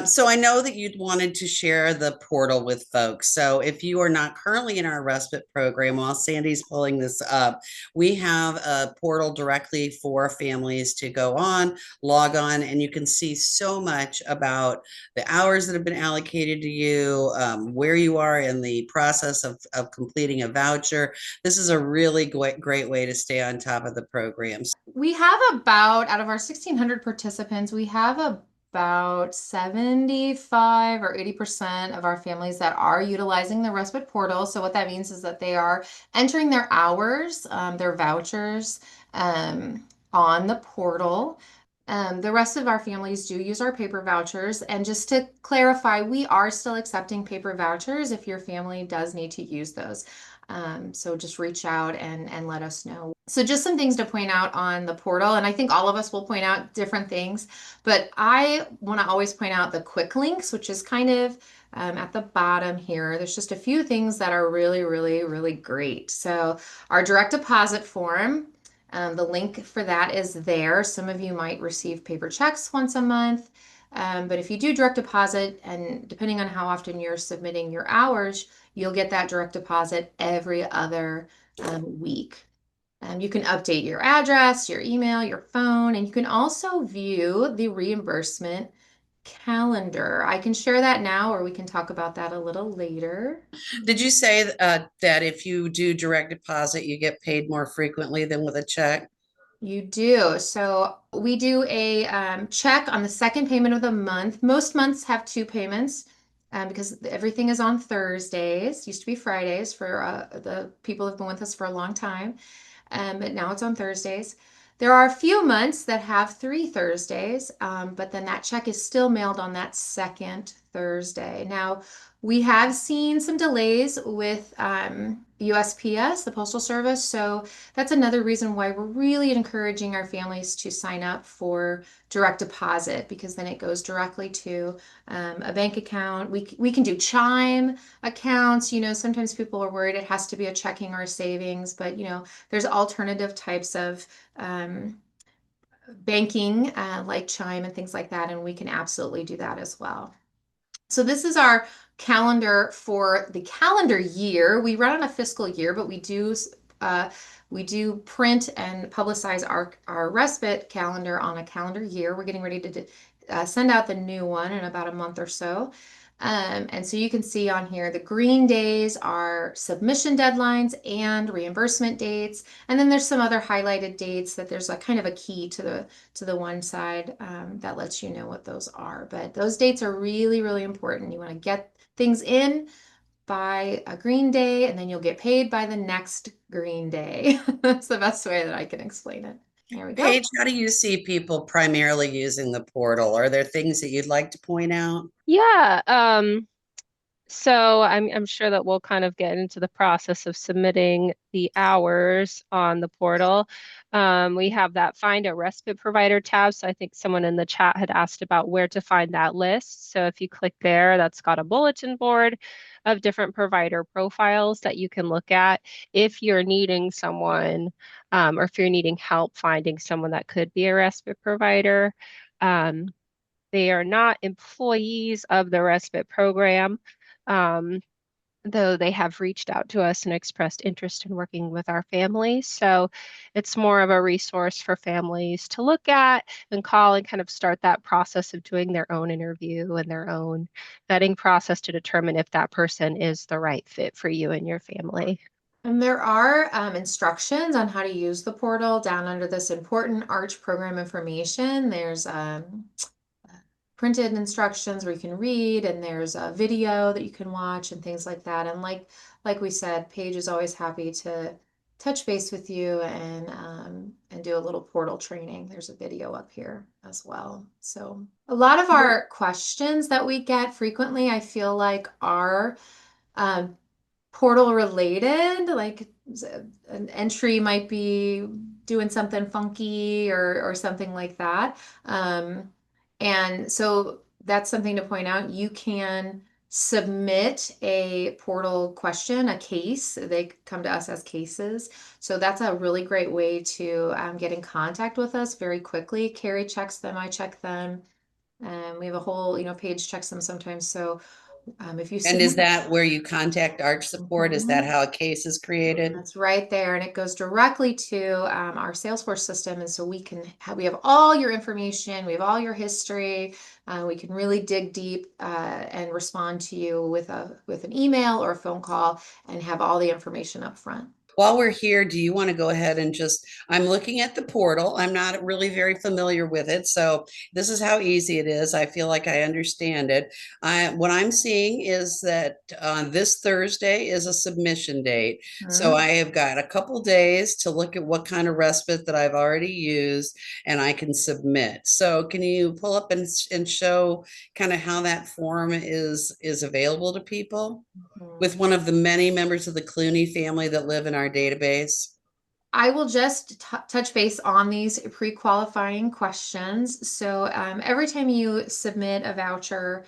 So I know that you'd wanted to share the portal with folks. So if you are not currently in our respite program, while Sandy's pulling this up, we have a portal directly for families to go on, log on, and you can see so much about the hours that have been allocated to you, where you are in the process of completing a voucher. This is a really great way to stay on top of the programs. We have about, out of our 1,600 participants, we have about 75 or 80% of our families that are utilizing the respite portal. So what that means is that they are entering their hours, their vouchers, on the portal. The rest of our families do use our paper vouchers. And just to clarify, we are still accepting paper vouchers if your family does need to use those. So just reach out and let us know. So just some things to point out on the portal, and I think all of us will point out different things, but I want to always point out the quick links, which is kind of at the bottom here. There's just a few things that are really, really, really great. So our direct deposit form, the link for that is there. Some of you might receive paper checks once a month. But if you do direct deposit, and depending on how often you're submitting your hours, you'll get that direct deposit every other week. You can update your address, your email, your phone, and you can also view the reimbursement calendar. I can share that now, or we can talk about that a little later. Did you say that if you do direct deposit, you get paid more frequently than with a check? You do. So we do a check on the second payment of the month. Most months have two payments because everything is on Thursdays. Used to be Fridays for the people who've been with us for a long time. But now it's on Thursdays. There are a few months that have three Thursdays, but then that check is still mailed on that second Thursday. Now, we have seen some delays with USPS, the Postal Service, so that's another reason why we're really encouraging our families to sign up for direct deposit because then it goes directly to a bank account. We can do Chime accounts. Sometimes people are worried it has to be a checking or a savings, but there's alternative types of banking like Chime and things like that, and we can absolutely do that as well. So this is our calendar for the calendar year. We run on a fiscal year, but uh, we do print and publicize our respite calendar on a calendar year. We're getting ready to send out the new one in about a month or so. And so you can see on here the green days are submission deadlines and reimbursement dates. And then there's some other highlighted dates that there's a kind of a key to the one side that lets you know what those are. But those dates are really, really important. You want to get things in by a green day, and then you'll get paid by the next green day. That's the best way that I can explain it. There we go. Paige, how do you see people primarily using the portal? Are there things that you'd like to point out? Yeah, so I'm sure that we'll kind of get into the process of submitting the hours on the portal. We have that Find a Respite Provider tab. So I think someone in the chat had asked about where to find that list. So if you click there, that's got a bulletin board of different provider profiles that you can look at if you're needing someone, or if you're needing help finding someone that could be a respite provider. Um, they are not employees of the respite program, um, though they have reached out to us and expressed interest in working with our families. So it's more of a resource for families to look at and call and kind of start that process of doing their own interview and their own vetting process to determine if that person is the right fit for you and your family. And there are instructions on how to use the portal down under this important Arch program information. There's printed instructions where you can read, and there's a video that you can watch and things like that. And like we said, Paige is always happy to touch base with you and do a little portal training. There's a video up here as well. So a lot of our questions that we get frequently, I feel like are um, portal related, like an entry might be doing something funky or something like that. And so that's something to point out. You can submit a portal question, a case. They come to us as cases. So that's a really great way to get in contact with us very quickly. Carrie checks them, I check them. We have a whole, page checks them sometimes. So if you And is submit, that where you contact Arch Support? Is that Mhm. how a case is created? That's right there, and it goes directly to our Salesforce system, and so we have all your information, we have all your history. We can really dig deep and respond to you with an email or a phone call, and have all the information up front. While we're here, do you want to go ahead and I'm looking at the portal. I'm not really very familiar with it. So this is how easy it is. I feel like I understand it. What I'm seeing is that this Thursday is a submission date. So Mhm. I have got a couple days to look at what kind of respite that I've already used and I can submit. So can you pull up and show kind of how that form is available to people? With Mhm. one of the many members of the Clooney family that live in our database. I will just touch base on these pre-qualifying questions. So every time you submit a voucher,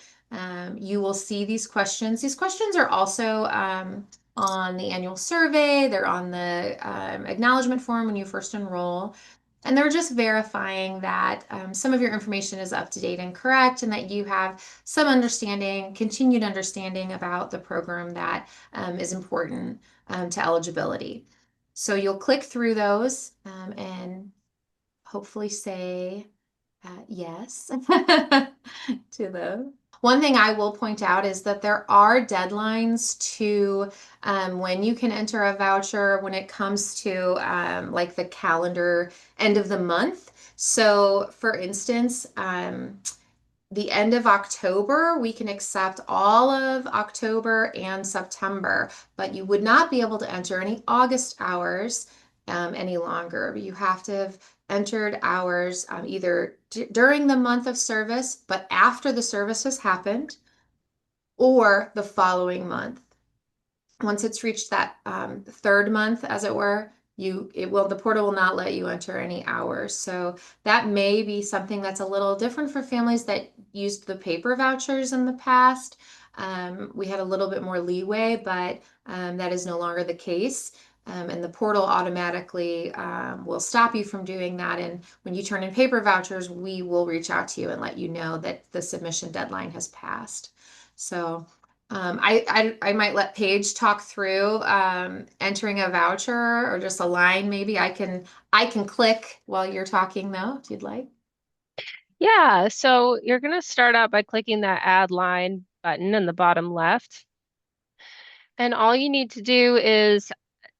you will see these questions. These questions are also on the annual survey. They're on the acknowledgement form when you first enroll. And they're just verifying that some of your information is up to date and correct, and that you have some understanding, continued understanding about the program that is important to eligibility. So you'll click through those and hopefully say yes to those. One thing I will point out is that there are deadlines to when you can enter a voucher when it comes to like the calendar end of the month. So, for instance, the end of October, we can accept all of October and September, but you would not be able to enter any August hours any longer. You have to have entered hours either during the month of service, but after the service has happened, or the following month. Once it's reached that third month, as it were, the portal will not let you enter any hours. So that may be something that's a little different for families that used the paper vouchers in the past. We had a little bit more leeway, but that is no longer the case. And the portal automatically will stop you from doing that. And when you turn in paper vouchers, we will reach out to you and let you know that the submission deadline has passed. So I might let Paige talk through entering a voucher or just a line. Maybe I can click while you're talking though, if you'd like. Yeah, so you're going to start out by clicking that add line button in the bottom left. And all you need to do is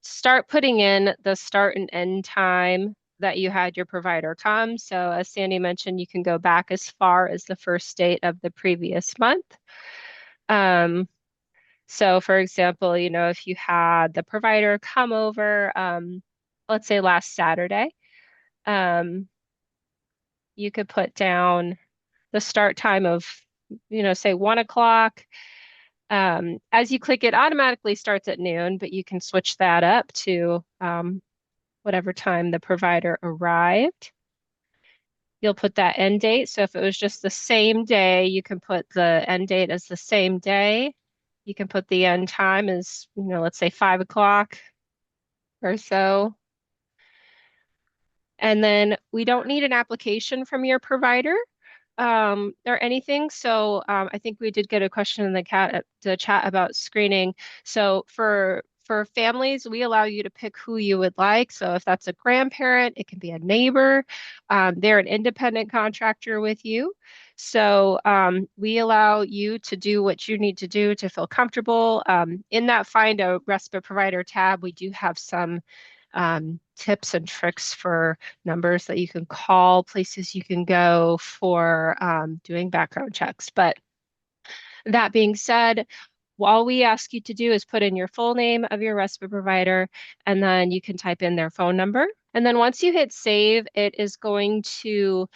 start putting in the start and end time that you had your provider come. So as Sandy mentioned, you can go back as far as the first date of the previous month. Um, so for example, if you had the provider come over, let's say last Saturday, um, you could put down the start time of, say 1 o'clock. As you click, it automatically starts at noon, but you can switch that up to whatever time the provider arrived. You'll put that end date. So if it was just the same day, you can put the end date as the same day. You can put the end time as, let's say 5 o'clock or so. And then we don't need an application from your provider or anything. So I think we did get a question in the chat about screening. So for families, we allow you to pick who you would like. So if that's a grandparent, it can be a neighbor. They're an independent contractor with you. So we allow you to do what you need to do to feel comfortable. In that Find a Respite Provider tab, we do have some tips and tricks for numbers that you can call, places you can go for doing background checks. But that being said, all we ask you to do is put in your full name of your respite provider, and then you can type in their phone number. And then once you hit save, it is going to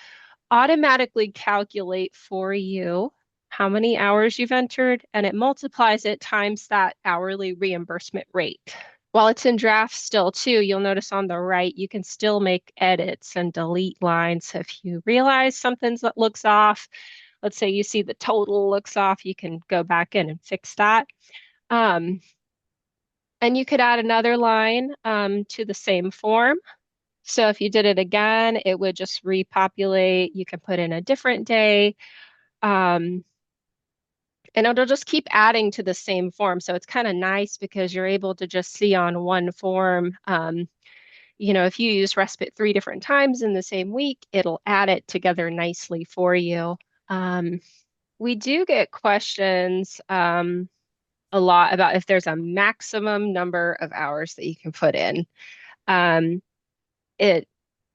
automatically calculate for you how many hours you've entered, and it multiplies it times that hourly reimbursement rate. While it's in draft still too, you'll notice on the right, you can still make edits and delete lines. So if you realize something that looks off, let's say you see the total looks off, you can go back in and fix that. And you could add another line to the same form. So if you did it again, it would just repopulate. You can put in a different day. Um, and it'll just keep adding to the same form. So it's kind of nice because you're able to just see on one form. If you use respite 3 different times in the same week, it'll add it together nicely for you. Um, we do get questions a lot about if there's a maximum number of hours that you can put in. Um, it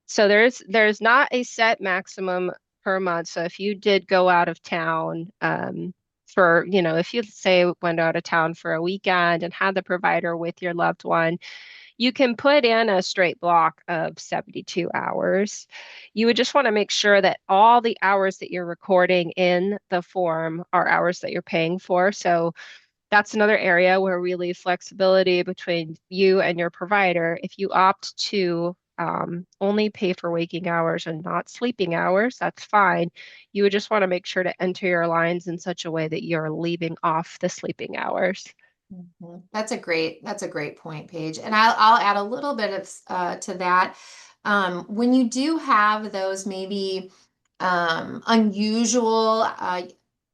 so there's not a set maximum per month. So if you did go out of town, if you say went out of town for a weekend and had the provider with your loved one, you can put in a straight block of 72 hours. You would just want to make sure that all the hours that you're recording in the form are hours that you're paying for. So that's another area where we leave flexibility between you and your provider. If you opt to only pay for waking hours and not sleeping hours, that's fine. You would just want to make sure to enter your lines in such a way that you're leaving off the sleeping hours. That's a great point, Paige. And I'll add a little bit of to that. When you do have those maybe unusual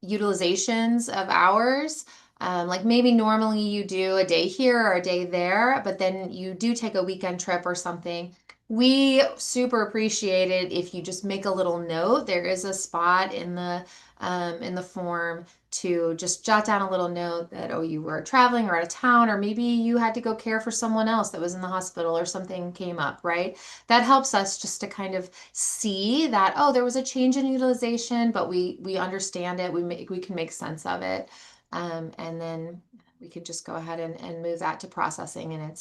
utilizations of hours, like maybe normally you do a day here or a day there, but then you do take a weekend trip or something. We super appreciate it if you just make a little note. There is a spot in the form to just jot down a little note that, oh, you were traveling or out of town, or maybe you had to go care for someone else that was in the hospital or something came up, right? That helps us just to kind of see that, oh, there was a change in utilization, but we understand it. We can make sense of it. And then we could just go ahead and move that to processing, and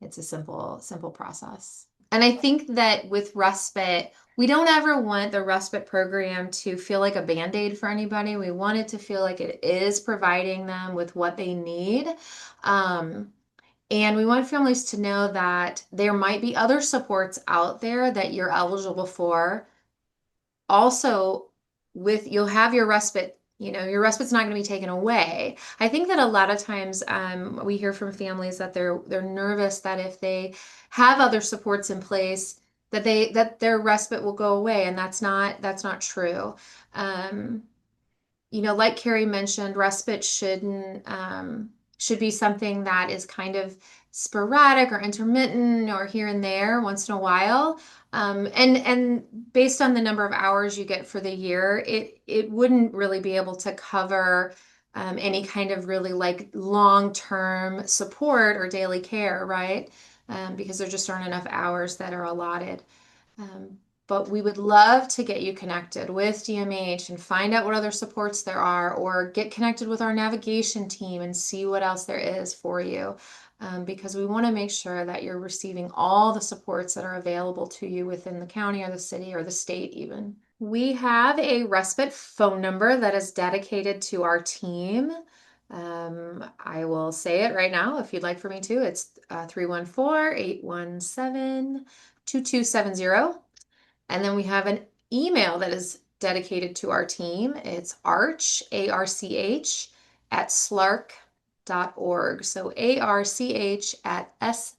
it's a simple process. And I think that with respite, we don't ever want the respite program to feel like a band-aid for anybody. We want it to feel like it is providing them with what they need. Um, and we want families to know that there might be other supports out there that you're eligible for. Also, you'll have your respite, your respite's not going to be taken away. I think that a lot of times we hear from families that they're nervous that if they have other supports in place, that their respite will go away, and that's not true. Um, like Carrie mentioned, respite should be something that is kind of sporadic or intermittent or here and there once in a while. And based on the number of hours you get for the year, it wouldn't really be able to cover any kind of really like long-term support or daily care, right? Because there just aren't enough hours that are allotted. Um, but we would love to get you connected with DMH and find out what other supports there are, or get connected with our navigation team and see what else there is for you. Because we want to make sure that you're receiving all the supports that are available to you within the county or the city or the state even. We have a respite phone number that is dedicated to our team. I will say it right now if you'd like for me to. It's 314-817-2270. And then we have an email that is dedicated to our team. It's arch, ARCH, at slarc.org. So ARCH at SLARC.org.